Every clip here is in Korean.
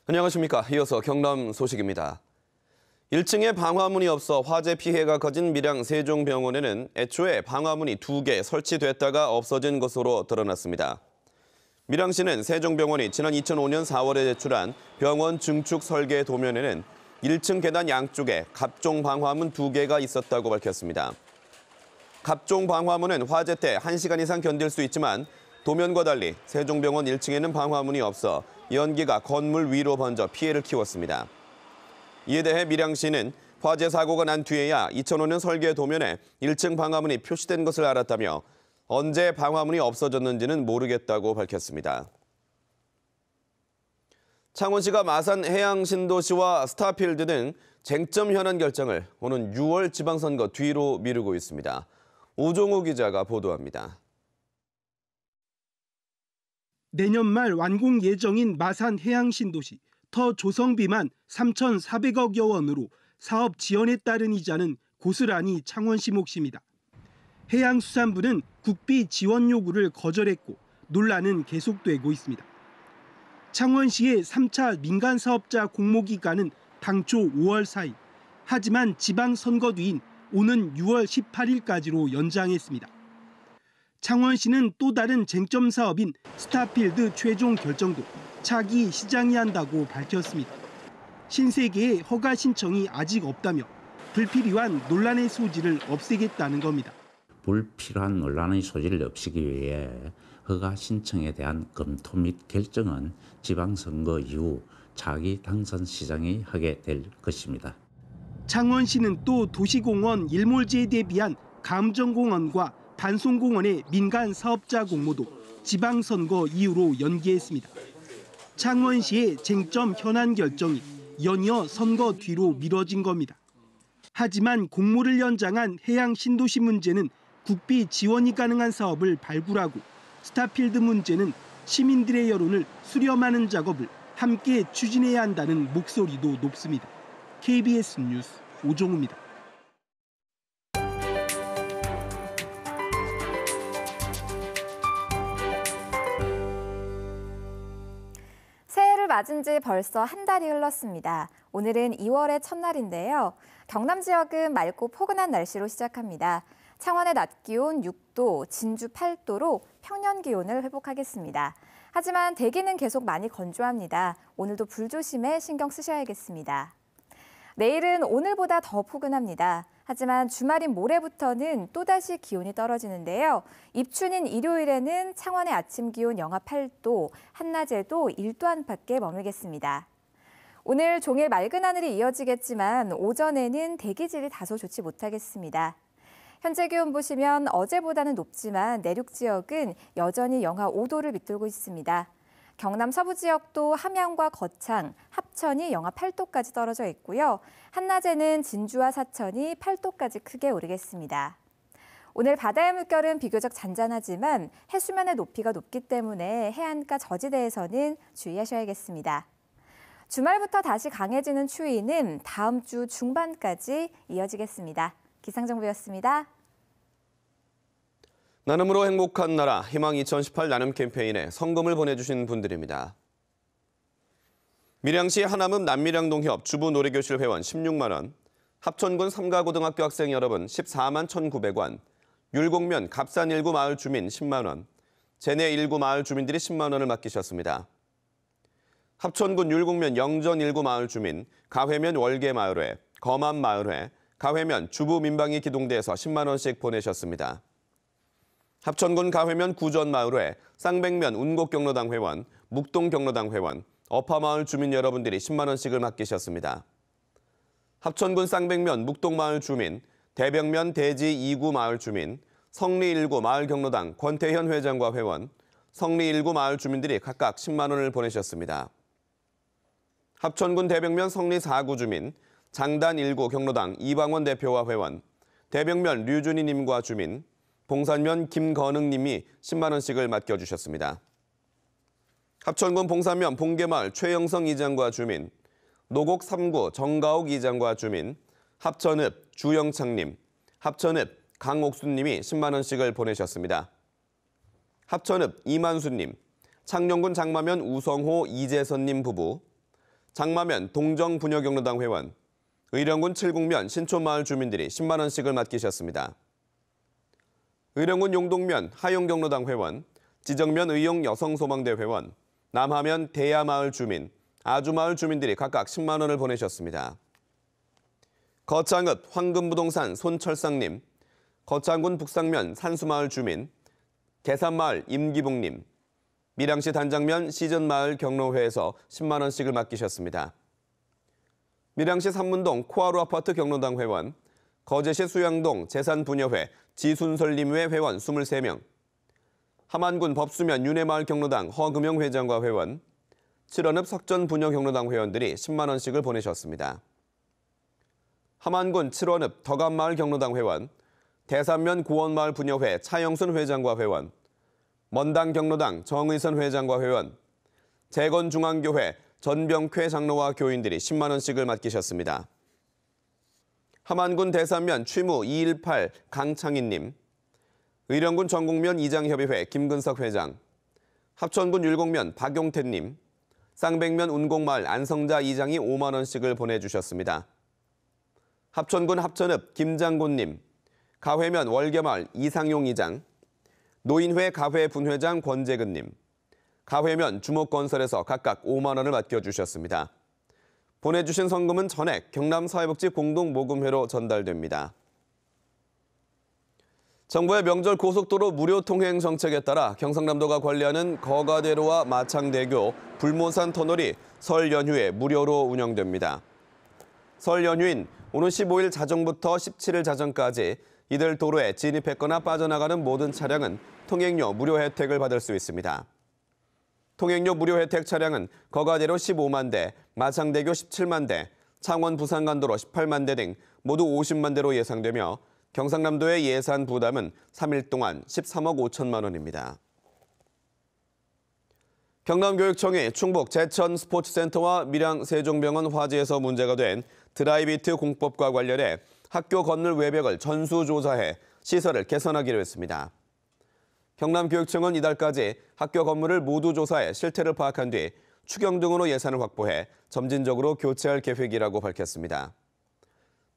안녕하십니까. 이어서 경남 소식입니다. 1층에 방화문이 없어 화재 피해가 커진 밀양 세종병원에는 애초에 방화문이 2개 설치됐다가 없어진 것으로 드러났습니다. 밀양시는 세종병원이 지난 2005년 4월에 제출한 병원 증축 설계 도면에는 1층 계단 양쪽에 갑종 방화문 2개가 있었다고 밝혔습니다. 갑종 방화문은 화재 때 1시간 이상 견딜 수 있지만 도면과 달리 세종병원 1층에는 방화문이 없어 연기가 건물 위로 번져 피해를 키웠습니다. 이에 대해 밀양시는 화재 사고가 난 뒤에야 2005년 설계 도면에 1층 방화문이 표시된 것을 알았다며 언제 방화문이 없어졌는지는 모르겠다고 밝혔습니다. 창원시가 마산 해양신도시와 스타필드 등 쟁점 현안 결정을 오는 6월 지방선거 뒤로 미루고 있습니다. 오종우 기자가 보도합니다. 내년 말 완공 예정인 마산 해양신도시 터 조성비만 3,400억여 원으로 사업 지연에 따른 이자는 고스란히 창원시 몫입니다. 해양수산부는 국비 지원 요구를 거절했고 논란은 계속되고 있습니다. 창원시의 3차 민간사업자 공모기간은 당초 5월 4일, 하지만 지방선거 뒤인 오는 6월 18일까지로 연장했습니다. 창원시는 또 다른 쟁점 사업인 스타필드 최종 결정도 차기 시장이 한다고 밝혔습니다. 신세계의 허가 신청이 아직 없다며 불필요한 논란의 소지를 없애겠다는 겁니다. 불필요한 논란의 소지를 없애기 위해 허가 신청에 대한 검토 및 결정은 지방선거 이후 차기 당선 시장이 하게 될 것입니다. 창원시는 또 도시공원 일몰제에 대비한 감정공원과 반송공원의 민간 사업자 공모도 지방선거 이후로 연기했습니다. 창원시의 쟁점 현안 결정이 연이어 선거 뒤로 미뤄진 겁니다. 하지만 공모를 연장한 해양신도시 문제는 국비 지원이 가능한 사업을 발굴하고 스타필드 문제는 시민들의 여론을 수렴하는 작업을 함께 추진해야 한다는 목소리도 높습니다. KBS 뉴스 오종우입니다. 새해를 맞은 지 벌써 한 달이 흘렀습니다. 오늘은 2월의 첫날인데요. 경남 지역은 맑고 포근한 날씨로 시작합니다. 창원의 낮 기온 6도, 진주 8도로 평년 기온을 회복하겠습니다. 하지만 대기는 계속 많이 건조합니다. 오늘도 불조심에 신경 쓰셔야겠습니다. 내일은 오늘보다 더 포근합니다. 하지만 주말인 모레부터는 또다시 기온이 떨어지는데요. 입춘인 일요일에는 창원의 아침 기온 영하 8도, 한낮에도 1도 안팎에 머물겠습니다. 오늘 종일 맑은 하늘이 이어지겠지만 오전에는 대기질이 다소 좋지 못하겠습니다. 현재 기온 보시면 어제보다는 높지만 내륙 지역은 여전히 영하 5도를 밑돌고 있습니다. 경남 서부 지역도 함양과 거창, 합천이 영하 8도까지 떨어져 있고요. 한낮에는 진주와 사천이 8도까지 크게 오르겠습니다. 오늘 바다의 물결은 비교적 잔잔하지만 해수면의 높이가 높기 때문에 해안가 저지대에서는 주의하셔야겠습니다. 주말부터 다시 강해지는 추위는 다음 주 중반까지 이어지겠습니다. 기상정보였습니다. 나눔으로 행복한 나라 희망 2018 나눔 캠페인에 성금을 보내주신 분들입니다. 밀양시 하남읍 남밀양동협 주부 노래교실 회원 16만 원, 합천군 삼가고등학교 학생 여러분 14만 1,900원, 율곡면 갑산 1구 마을 주민 10만 원, 제내 1구 마을 주민들이 10만 원을 맡기셨습니다. 합천군 율곡면 영전 1구 마을 주민, 가회면 월계마을회, 거만마을회, 가회면 주부민방위 기동대에서 10만 원씩 보내셨습니다. 합천군 가회면 구전마을회, 쌍백면 운곡경로당 회원, 묵동경로당 회원, 어파마을 주민 여러분들이 10만 원씩을 맡기셨습니다. 합천군 쌍백면 묵동마을 주민, 대벽면 대지 2구 마을 주민, 성리 1구 마을경로당 권태현 회장과 회원, 성리 1구 마을 주민들이 각각 10만 원을 보내셨습니다. 합천군 대벽면 성리 4구 주민, 장단 1구 경로당 이방원 대표와 회원, 대벽면 류준희님과 주민, 봉산면 김건흥님이 10만 원씩을 맡겨주셨습니다. 합천군 봉산면 봉계마을 최영성 이장과 주민, 노곡 3구 정가옥 이장과 주민, 합천읍 주영창님, 합천읍 강옥수님이 10만 원씩을 보내셨습니다. 합천읍 이만수님, 창녕군 장마면 우성호 이재선님 부부, 장마면 동정부녀경로당 회원, 의령군 칠곡면 신촌마을 주민들이 10만 원씩을 맡기셨습니다. 의령군 용동면 하용경로당 회원, 지정면 의용 여성소망대 회원, 남하면 대야마을 주민, 아주마을 주민들이 각각 10만 원을 보내셨습니다. 거창읍 황금부동산 손철상님, 거창군 북상면 산수마을 주민, 계산마을 임기봉님, 밀양시 단장면 시전마을 경로회에서 10만 원씩을 맡기셨습니다. 밀양시 삼문동 코하루 아파트 경로당 회원, 거제시 수양동 재산부녀회 지순설림회 회원 23명, 함안군 법수면 윤회마을 경로당 허금영 회장과 회원, 칠원읍 석전부녀 경로당 회원들이 10만 원씩을 보내셨습니다. 함안군 칠원읍 덕암마을 경로당 회원, 대산면 고원마을 부녀회 차영순 회장과 회원, 먼당 경로당 정의선 회장과 회원, 재건중앙교회 전병쾌 장로와 교인들이 10만 원씩을 맡기셨습니다. 함안군 대산면 취무 218 강창인님, 의령군 전곡면 이장협의회 김근석 회장, 합천군 율곡면 박용태님, 쌍백면 운곡마을 안성자 이장이 5만 원씩을 보내주셨습니다. 합천군 합천읍 김장곤님, 가회면 월계마을 이상용 이장, 노인회 가회 분회장 권재근님, 가회면 주목건설에서 각각 5만 원을 맡겨주셨습니다. 보내주신 성금은 전액 경남사회복지 공동모금회로 전달됩니다. 정부의 명절 고속도로 무료 통행 정책에 따라 경상남도가 관리하는 거가대로와 마창대교, 불모산 터널이 설 연휴에 무료로 운영됩니다. 설 연휴인 오는 15일 자정부터 17일 자정까지 이들 도로에 진입했거나 빠져나가는 모든 차량은 통행료 무료 혜택을 받을 수 있습니다. 통행료 무료 혜택 차량은 거가대로 15만 대, 마창대교 17만 대, 창원 부산간도로 18만 대 등 모두 50만 대로 예상되며 경상남도의 예산 부담은 3일 동안 13억 5천만 원입니다. 경남교육청이 충북 제천 스포츠센터와 밀양 세종병원 화재에서 문제가 된 드라이비트 공법과 관련해 학교 건물 외벽을 전수조사해 시설을 개선하기로 했습니다. 경남교육청은 이달까지 학교 건물을 모두 조사해 실태를 파악한 뒤 추경 등으로 예산을 확보해 점진적으로 교체할 계획이라고 밝혔습니다.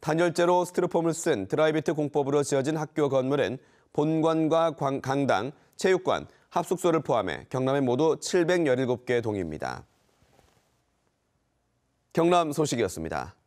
단열재로 스티로폼을 쓴 드라이비트 공법으로 지어진 학교 건물은 본관과 강당, 체육관, 합숙소를 포함해 경남에 모두 717개 동입니다. 경남 소식이었습니다.